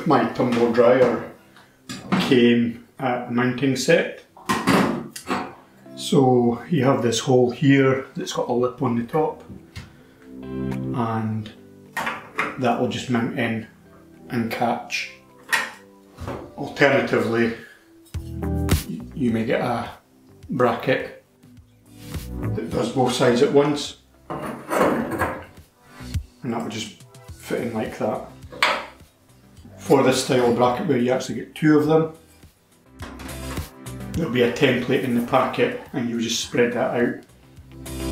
my tumble dryer came at the mounting set. So you have this hole here that's got a lip on the top, and that will just mount in and catch. Alternatively, you may get a bracket that does both sides at once, and that would just fit in like that. For this style of bracket where you actually get two of them, there'll be a template in the packet and you just spread that out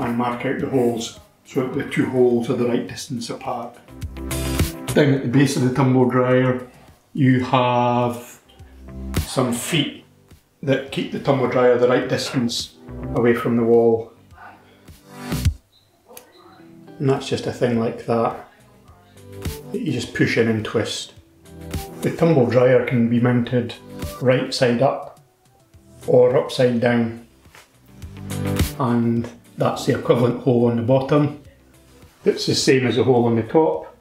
and mark out the holes so that the two holes are the right distance apart. Down at the base of the tumble dryer you have some feet that keep the tumble dryer the right distance away from the wall. And that's just a thing like that you just push in and twist. The tumble dryer can be mounted right side up or upside down, and that's the equivalent hole on the bottom. It's the same as the hole on the top,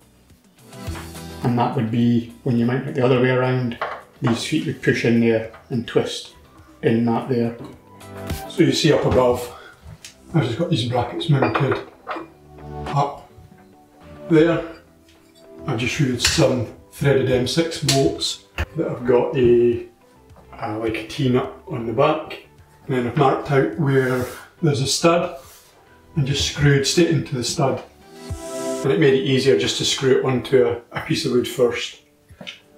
and that would be when you mount it the other way around. These feet would push in there and twist in that there. So you see up above, I've just got these brackets mounted up there. I've just used some threaded M6 bolts that have got like a T-nut on the back, and then I've marked out where there's a stud and just screwed straight into the stud, and it made it easier just to screw it onto a piece of wood first.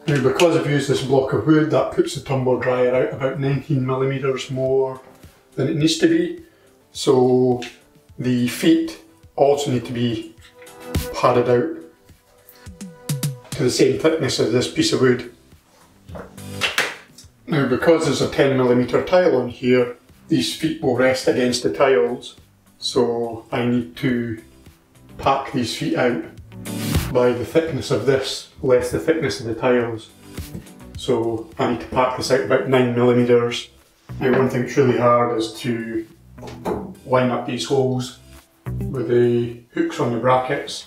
Now because I've used this block of wood, that puts the tumble dryer out about 19mm more than it needs to be, so the feet also need to be padded out to the same thickness as this piece of wood. Now because there's a 10mm tile on here, these feet will rest against the tiles, so I need to pack these feet out by the thickness of this, less the thickness of the tiles. So I need to pack this out about 9mm. Now one thing that's really hard is to line up these holes with the hooks on the brackets.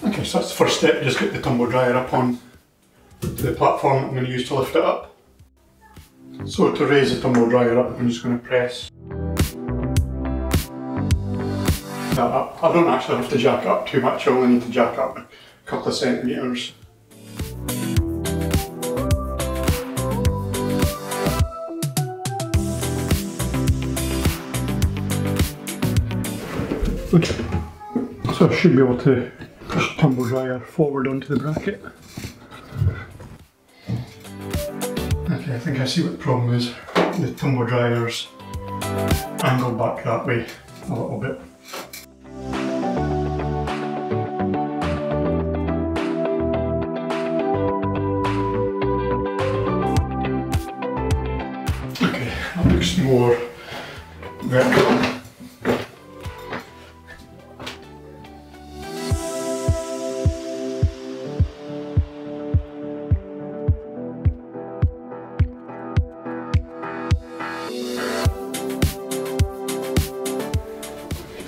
Okay, so that's the first step, just get the tumble dryer up on the platform that I'm going to use to lift it up. So to raise the tumble dryer up, I'm just going to press that up. I don't actually have to jack it up too much, I only need to jack it up a couple of centimetres. Okay, so I should be able to push the tumble dryer forward onto the bracket. Okay, I think I see what the problem is. The tumble dryer's angled back that way a little bit. Okay, that looks more vertical.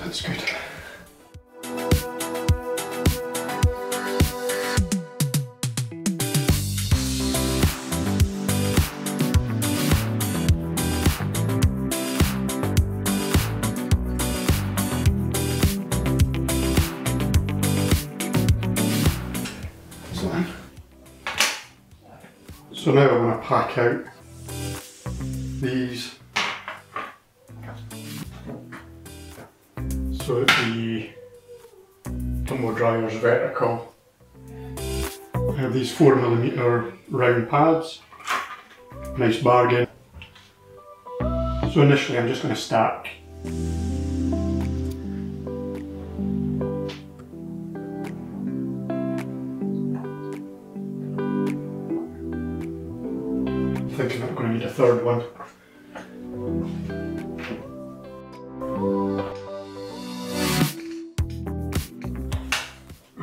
That's good. So now I want to pack out these so that the tumble dryer is vertical. I have these 4mm round pads, nice bargain. So initially I'm just going to stack thinking I'm going to need a third one.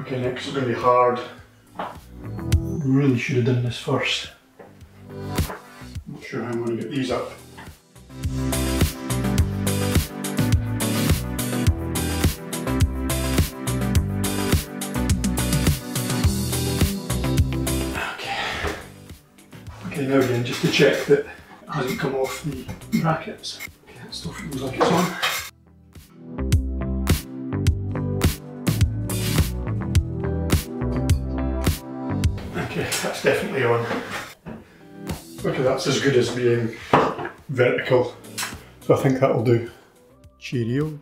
Okay, next is going to be hard. Really should have done this first. Not sure how I'm going to get these up. Okay, now again, just to check that it hasn't come off the brackets. Okay, it still feels like it's on. Okay, that's definitely on. Okay, that's as good as being vertical. So I think that'll do. Cheerio.